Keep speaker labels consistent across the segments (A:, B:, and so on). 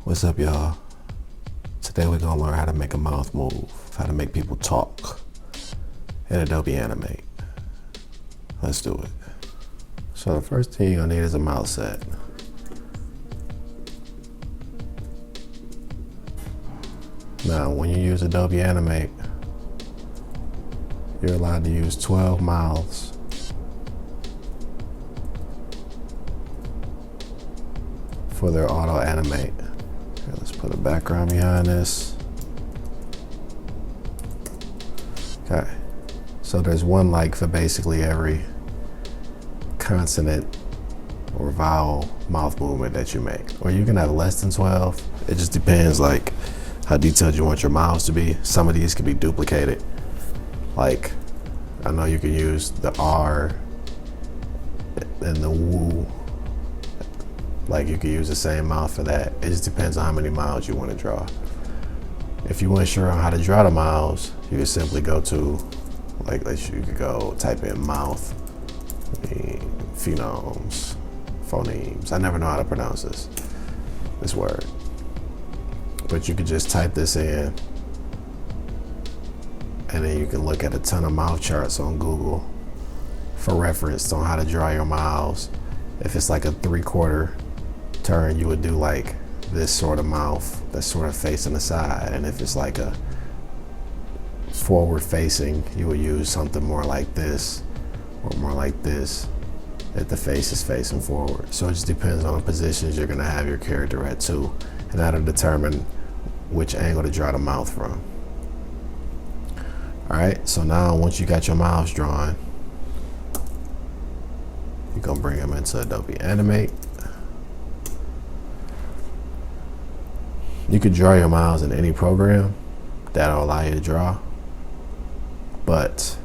A: What's up, y'all? Today we're gonna learn how to make a mouth move, how to make people talk in Adobe Animate. Let's do it. So the first thing you're gonna need is a mouse set. Now, when you use Adobe Animate, you're allowed to use 12 miles for their auto animate. Okay, let's put a background behind this. Okay, so there's one like for basically every consonant or vowel mouth movement that you make, or you can have less than 12. It just depends like how detailed you want your mouths to be. Some of these can be duplicated. Like, I know you can use the R and the woo. Like, you can use the same mouth for that. It just depends on how many miles you want to draw. If you weren't sure on how to draw the miles, you could simply go to, like, you could go type in mouth, phonemes. I never know how to pronounce this word. But you could just type this in, and then you can look at a ton of mouth charts on Google for reference on how to draw your mouths. If it's like a 3/4 turn, you would do like this sort of mouth that's sort of facing the side. And if it's like a forward facing, you would use something more like this or more like this if the face is facing forward. So it just depends on the positions you're gonna have your character at too, and that'll determine which angle to draw the mouth from. All right, so now once you got your mouths drawn, you're gonna bring them into Adobe Animate. You can draw your mouths in any program that'll allow you to draw, but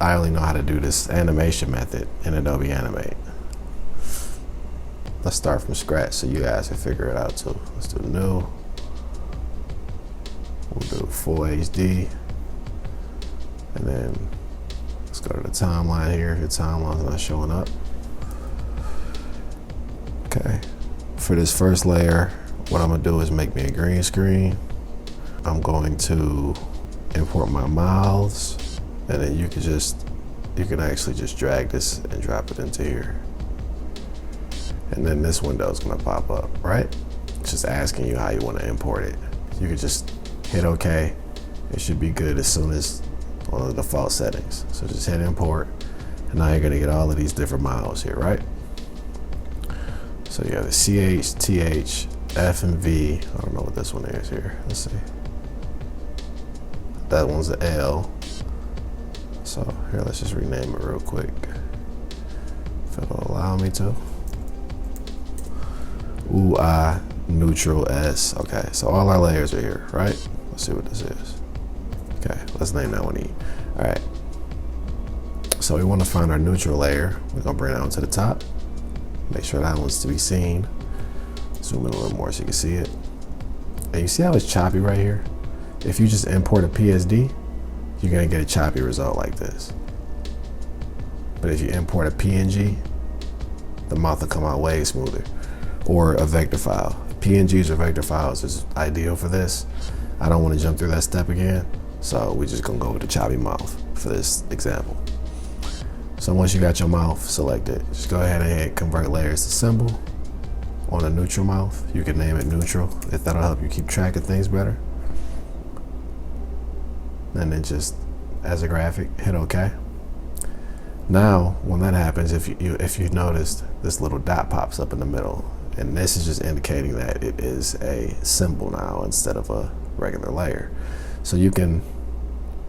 A: I only know how to do this animation method in Adobe Animate. Let's start from scratch so you guys can figure it out too. Let's do new. We'll do full HD, and then let's go to the timeline here if your timeline's not showing up. Okay, for this first layer, what I'm gonna do is make me a green screen. I'm going to import my mouths, and then you can actually just drag this and drop it into here. And then this window is gonna pop up, right? It's just asking you how you wanna import it. You can just hit OK. It should be good as soon as on the default settings. So just hit import, and now you're gonna get all of these different miles here, right? So you have the CH, TH, F, and V. I don't know what this one is here. Let's see. That one's the L. So here, let's just rename it real quick, if it'll allow me to. Ooh, I, neutral, S. Okay, so all our layers are here, right? Let's see what this is. Okay, let's name that one E. All right. So we want to find our neutral layer. We're gonna bring that one to the top. Make sure that one's to be seen. Zoom in a little more so you can see it. And you see how it's choppy right here? If you just import a PSD, you're gonna get a choppy result like this. But if you import a PNG, the mouth will come out way smoother. Or a vector file. PNGs or vector files is ideal for this. I don't want to jump through that step again, so we're just gonna go with the choppy mouth for this example. So once you got your mouth selected, just go ahead and hit convert layers to symbol on a neutral mouth. You can name it neutral if that'll help you keep track of things better. And then just as a graphic, hit OK. Now, when that happens, if you noticed, this little dot pops up in the middle, and this is just indicating that it is a symbol now instead of a regular layer. So you can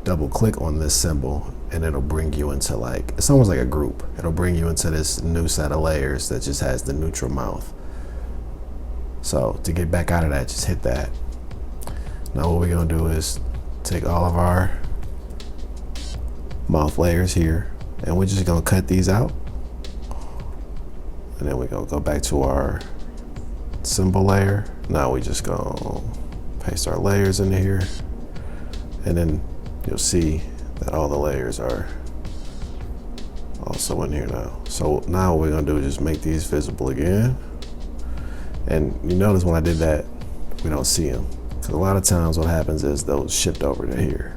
A: double click on this symbol, and it'll bring you into like, it's almost like a group. It'll bring you into this new set of layers that just has the neutral mouth. So to get back out of that, just hit that. Now what we're gonna do is take all of our mouth layers here, and we're just gonna cut these out. And then we're gonna go back to our symbol layer. Now we just gonna paste our layers into here, and then you'll see that all the layers are also in here now. So now what we're gonna do is just make these visible again. And you notice when I did that, we don't see them. Because a lot of times what happens is they'll shift over to here.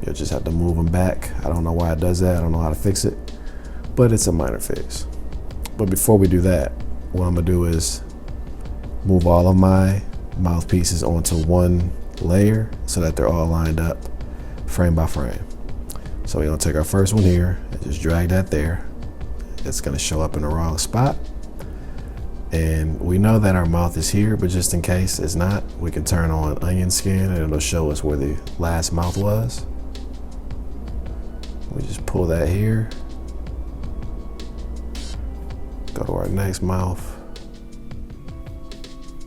A: You'll just have to move them back. I don't know why it does that. I don't know how to fix it, but it's a minor fix. But before we do that, what I'm gonna do is move all of my mouthpieces onto one layer so that they're all lined up frame by frame. So we're gonna take our first one here and just drag that there. It's gonna show up in the wrong spot. And we know that our mouth is here, but just in case it's not, we can turn on onion scan and it'll show us where the last mouth was. We just pull that here, go to our next mouth,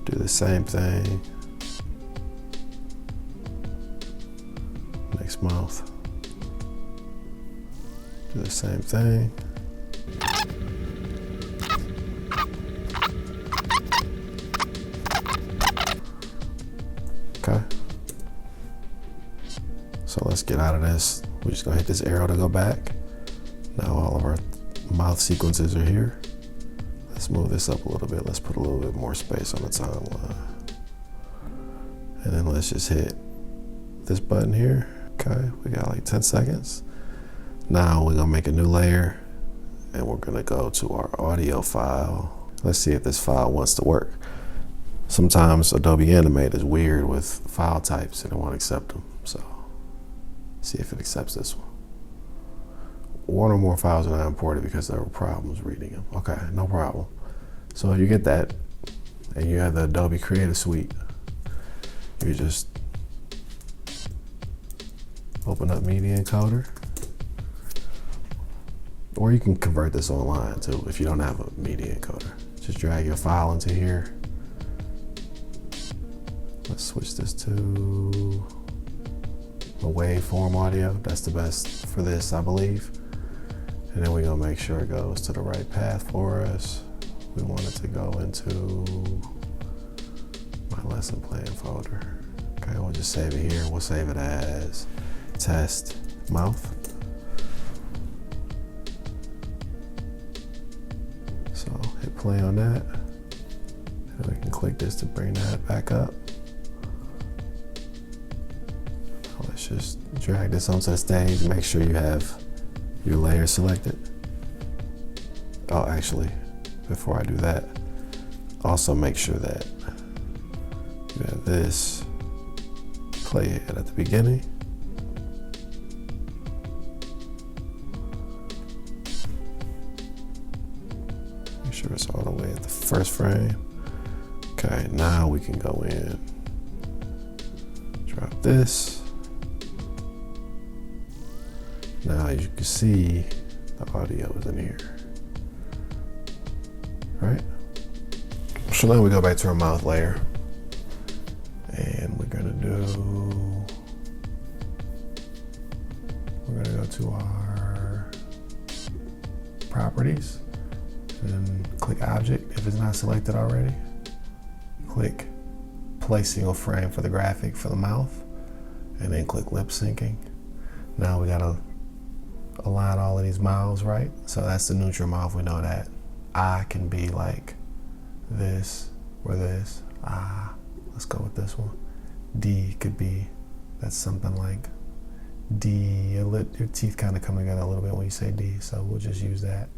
A: do the same thing, next mouth, do the same thing. Okay, so let's get out of this. We're just gonna hit this arrow to go back. Now all of our mouth sequences are here. Let's move this up a little bit. Let's put a little bit more space on the timeline. And then let's just hit this button here. Okay, we got like 10 seconds. Now we're gonna make a new layer and we're gonna go to our audio file. Let's see if this file wants to work. Sometimes Adobe Animate is weird with file types and it won't accept them. So see if it accepts this one. One or more files are not imported because there were problems reading them. Okay, no problem. So if you get that and you have the Adobe Creative Suite, you just open up Media Encoder, or you can convert this online too if you don't have a Media Encoder. Just drag your file into here. Let's switch this to a waveform audio. That's the best for this, I believe. And then we're gonna make sure it goes to the right path for us. We want it to go into my lesson plan folder. Okay, we'll just save it here. We'll save it as test mouth. So hit play on that. And we can click this to bring that back up. Let's just drag this onto the stage. Make sure you have your layer selected. Oh, actually, before I do that, also make sure that you have this playhead at the beginning. Make sure it's all the way at the first frame. Okay, now we can go in, drop this. Now, as you can see, the audio is in here, right? So now we go back to our mouth layer and we're gonna go to our properties and click object if it's not selected already. Click place single frame for the graphic for the mouth and then click lip syncing. Now we gotta align all of these mouths right. So that's the neutral mouth. We know that I can be like this or this. Let's go with this one. D could be, that's something like D. Your teeth kind of come together a little bit when you say D, so we'll just use that.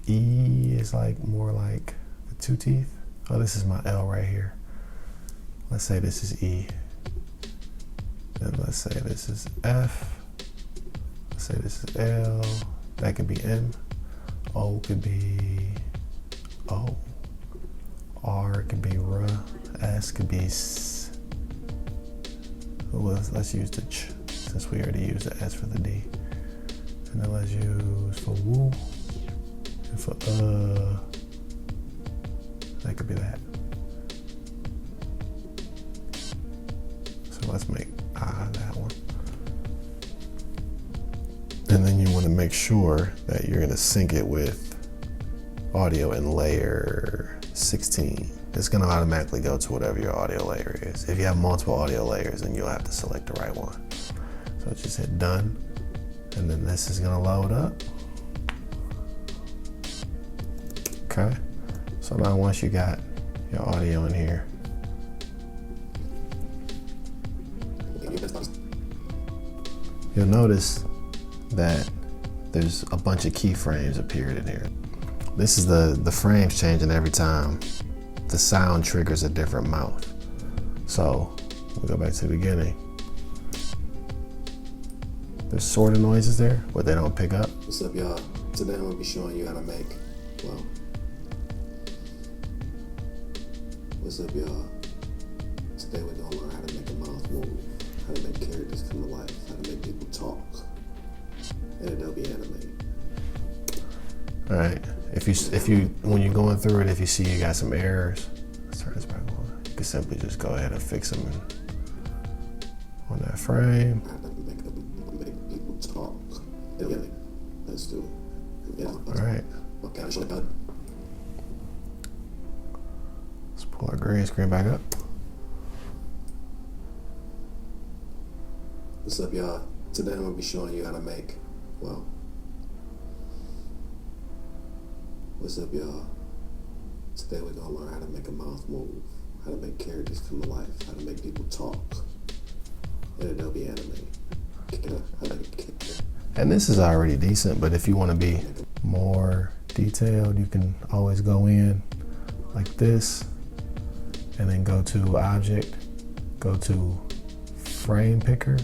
A: E is like more like the two teeth. Oh, this is my L right here. Let's say this is E. And let's say this is F. Say this is L, that could be M, O could be O, R could be R, S could be S. Let's use the Ch, since we already used the S for the D. And then let's use for woo, and for that could be that. So let's make that one. And then you want to make sure that you're going to sync it with audio in layer 16. It's going to automatically go to whatever your audio layer is. If you have multiple audio layers, then you'll have to select the right one. So just hit done, and then this is going to load up. Okay, so So now once you got your audio in here, you'll notice that there's a bunch of keyframes appeared in here. This is the frames changing every time the sound triggers a different mouth. So we'll go back to the beginning. There's sort of noises there, but they don't pick up.
B: What's up, y'all? Today I'm gonna be showing you how to make, well, what's up, y'all? Today we're gonna learn how to make a mouth move, how to make characters come to life, how to make people talk in Adobe Animate.
A: All right. If you when you're going through it, if you see you got some errors, let's turn this back on. You can simply just go ahead and fix them on that frame.
B: Make people talk. Yeah, let's do it. Yeah.
A: All right.
B: Okay, show that.
A: Let's pull our green screen back up.
B: What's up, y'all? Today I'm gonna be showing you how to make, well, what's up, y'all? Today we're gonna learn how to make a mouth move, how to make characters come to life, how to make people talk in Adobe Animate.
A: And this is already decent, but if you want to be more detailed, you can always go in like this and then go to Object, go to Frame Picker,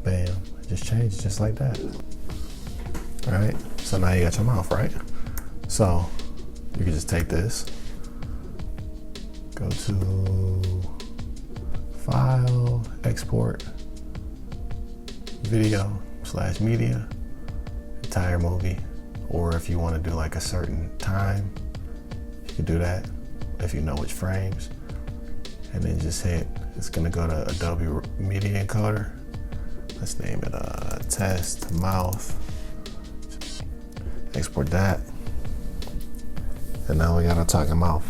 A: bam, it just changed just like that. All right, so now you got your mouth, right? So you can just take this, go to File, Export, Video/media, entire movie. Or if you want to do like a certain time, you can do that if you know which frames. And then just hit, it's gonna go to Adobe Media Encoder. Let's name it Test Mouth. Export that. And now we got our talking mouth.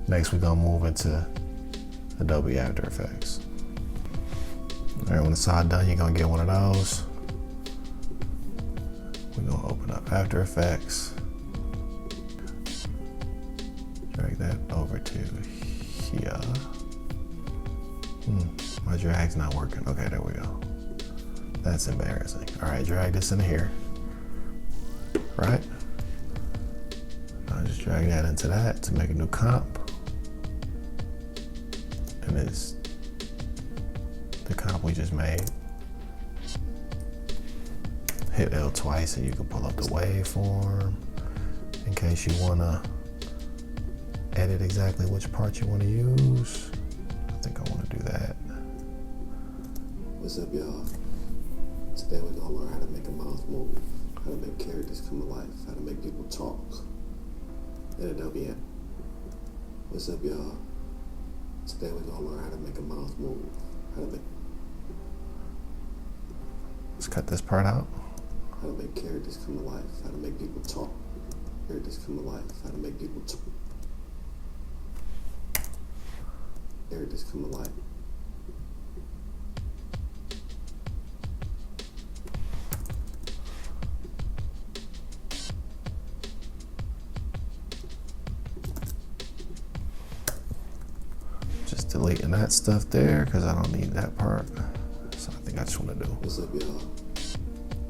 A: Next we're gonna move into Adobe After Effects. All right, when it's all done, you're gonna get one of those. We're gonna open up After Effects. Drag that over to here. My drag's not working. Okay, there we go. That's embarrassing. All right, drag this in here. Right? Now just drag that into that to make a new comp. And it's the comp we just made. Hit L twice and you can pull up the waveform in case you wanna edit exactly which part you wanna use. I think I wanna do that.
B: What's up, y'all? Today we're gonna learn how to make a mouth move, how to make characters come to life, how to make people talk in Adobe Animate. What's up, y'all? Today we're gonna learn how to make a mouth move, how to make.
A: Let's cut this part out.
B: How to make characters come to life, how to make people talk. Characters come to life, how to make people talk. Characters come to life.
A: Just deleting that stuff there because I don't need that part. So I think I just want to do.
B: What's up, y'all?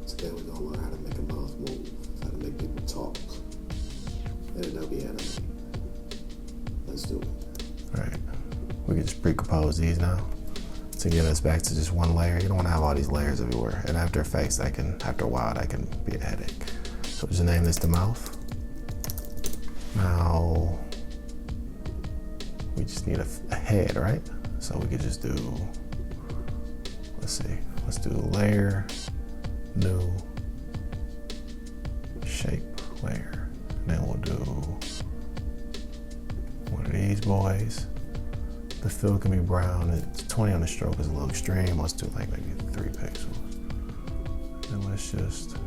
B: Today we're gonna learn how to make a mouth move, how to make people talk in Adobe Animate. Let's do it.
A: All right, we can just pre-compose these now to get us back to just one layer. You don't want to have all these layers everywhere. And After Effects, that can, after a while, that can be a headache. So just name this the mouth. Now we just need a head, right? So we could just do, let's see, let's do layer, new, shape layer. And then we'll do one of these boys. The fill can be brown. It's 20 on the stroke is a little extreme. Let's do like maybe 3 pixels. And let's just,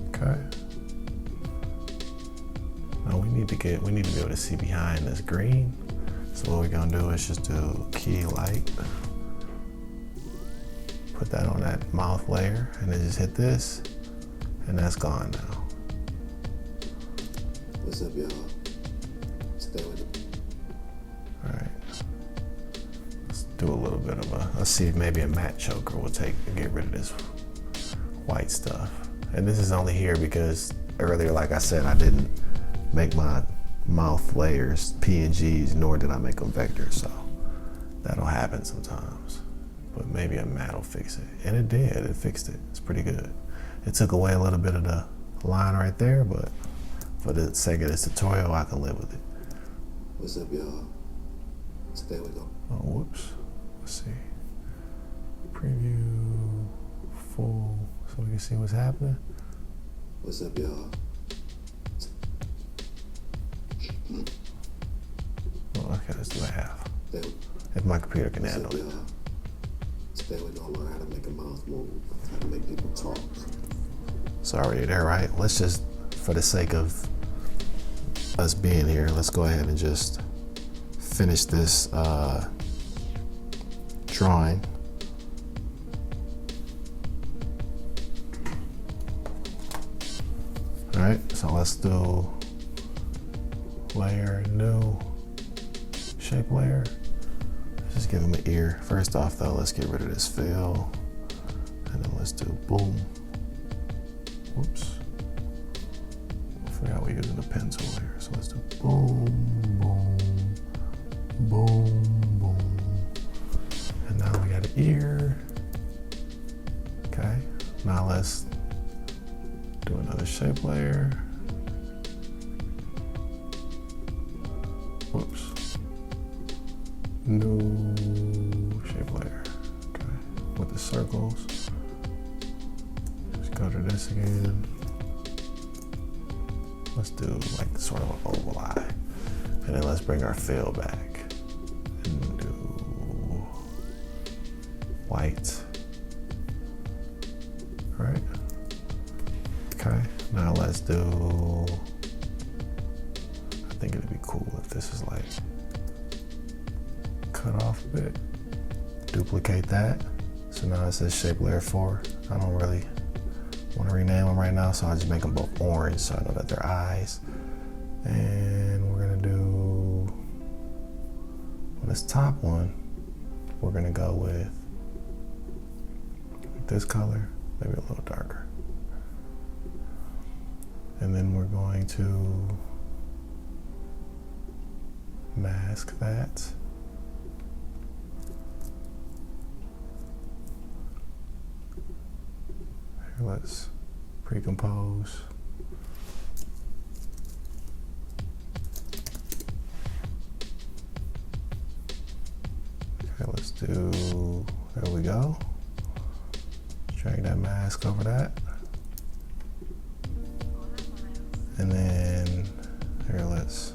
A: okay. Now we need to be able to see behind this green. So what we're gonna do is just do key light. put that on that mouth layer, and then just hit this, and that's gone now.
B: What's up, y'all? Today with
A: All right. Let's do a little bit of let's see if maybe a matte choker will get rid of this white stuff. And this is only here because earlier, like I said, I didn't make my mouth layers PNGs, nor did I make them vectors, so that'll happen sometimes. But maybe a matte will fix it. And it did, it fixed it. It's pretty good. It took away a little bit of the line right there, but for the sake of this tutorial, I can live with it.
B: What's up, y'all? Today we go.
A: Oh, whoops. Let's see. Preview full so we can see what's happening.
B: What's up, y'all?
A: Oh, okay, let's do a half.
B: Today,
A: If my computer can
B: what's
A: handle
B: up,
A: it.
B: y'all? Today we're gonna learn how to make a mouth move, how to make people talk.
A: It's already there, right? Let's just, for the sake of us being here, let's go ahead and just finish this drawing. All right, so let's do layer, new shape layer. Let's just give him an ear. First off though, let's get rid of this fill. And then let's do boom. Whoops. I forgot we're using the pen tool here. So let's do boom, boom, boom, boom. And now we got an ear. Okay, now let's do another shape layer. Whoops. New shape layer. Okay, with the circles. Just go to this again. Let's do like sort of an oval eye. And then let's bring our fill back and do white. All right. Okay, now let's do, I think it'd be cool if this is like cut off a bit. Duplicate that. So now it says shape layer 4. I don't really want to rename them right now, so I'll just make them both orange so I know that they're eyes. And we're gonna do, on this top one, we're gonna go with this color, maybe a little darker. And then we're going to mask that. Here, let's pre-compose. Okay, let's do, there we go. Drag that mask over that. And then here, let's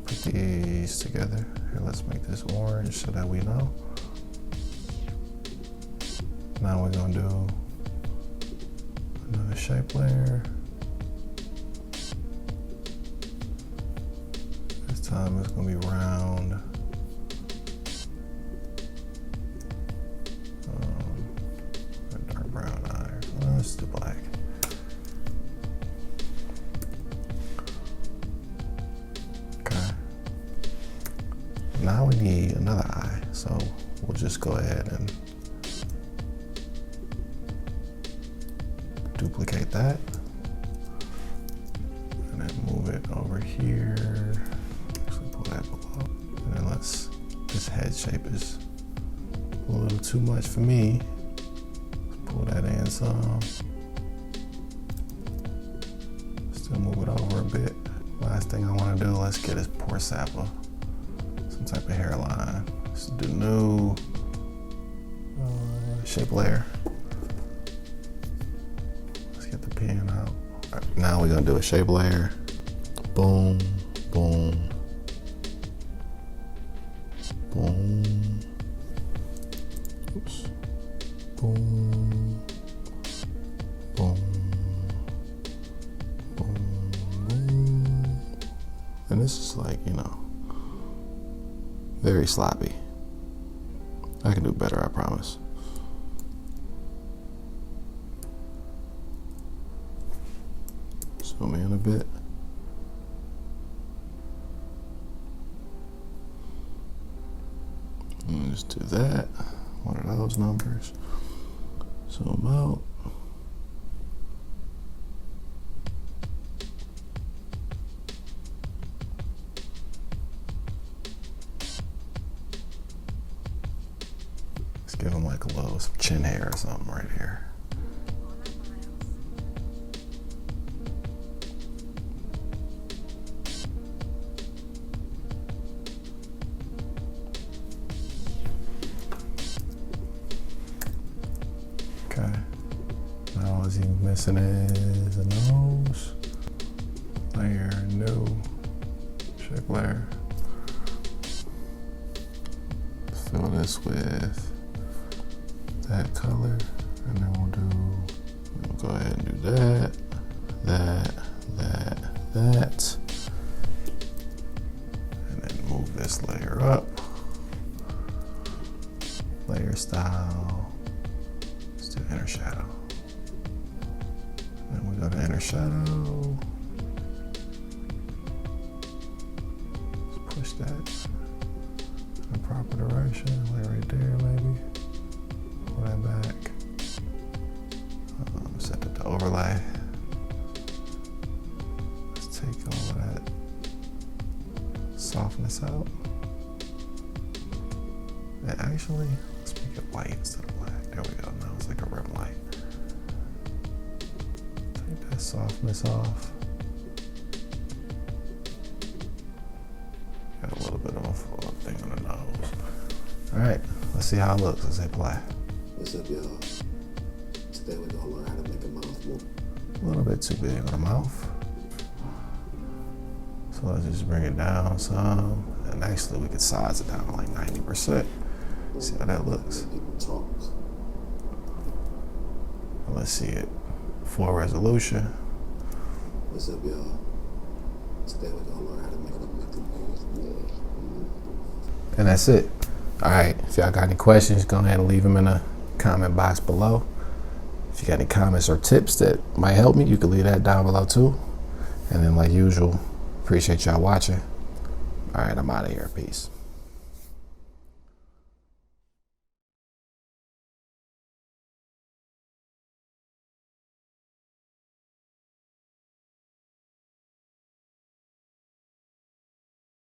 A: put these together. Here, let's make this orange so that we know. Now we're gonna do another shape layer. This time it's gonna be round. A dark brown eye. Oh, let's do black. Now we need another eye, so we'll just go ahead and duplicate that and then move it over here. Actually pull that below. And then this head shape is a little too much for me. Let's pull that in some. Still move it over a bit. Last thing I want to do, let's get his poor sapper. Type of hairline. Let's do new shape layer. Let's get the pen out. All right, now we're gonna do a shape layer. Boom, boom, boom. Oops. Boom, boom, boom, boom. And this is like, you know, very sloppy. I can do better, I promise. zoom in a bit. Just do that, one of those numbers. Zoom out. Let's give him like a little some chin hair or something right here. Okay. Now all he's missing is a nose. Layer, new. Check layer. Fill this with that color, and then we'll go ahead and do that, that, and then move this layer up. Layer style. Let's do inner shadow. Then we go to inner shadow. Let's push that in the proper direction. Lay right there, maybe. Pull that back. Set it to overlay. Let's take all of that softness out. And actually, let's make it white instead of black. There we go. Now it's like a rim light. Take that softness off. Got a little bit of a full thing on the nose. All right, let's see how it looks. Let's hit play.
B: What's up, y'all? Today we're gonna learn how to make a mouth move.
A: A little bit too big on the mouth. So let's just bring it down some. And actually we could size it down to like 90%. See how that looks.
B: People talk.
A: Let's see it. Full resolution.
B: What's up, y'all? Today we're gonna learn how to make a mouth.
A: And that's it. All right, if y'all got any questions, go ahead and leave them in the comment box below. If you got any comments or tips that might help me, you can leave that down below too. And then like usual, appreciate y'all watching. All right, I'm out of here. Peace.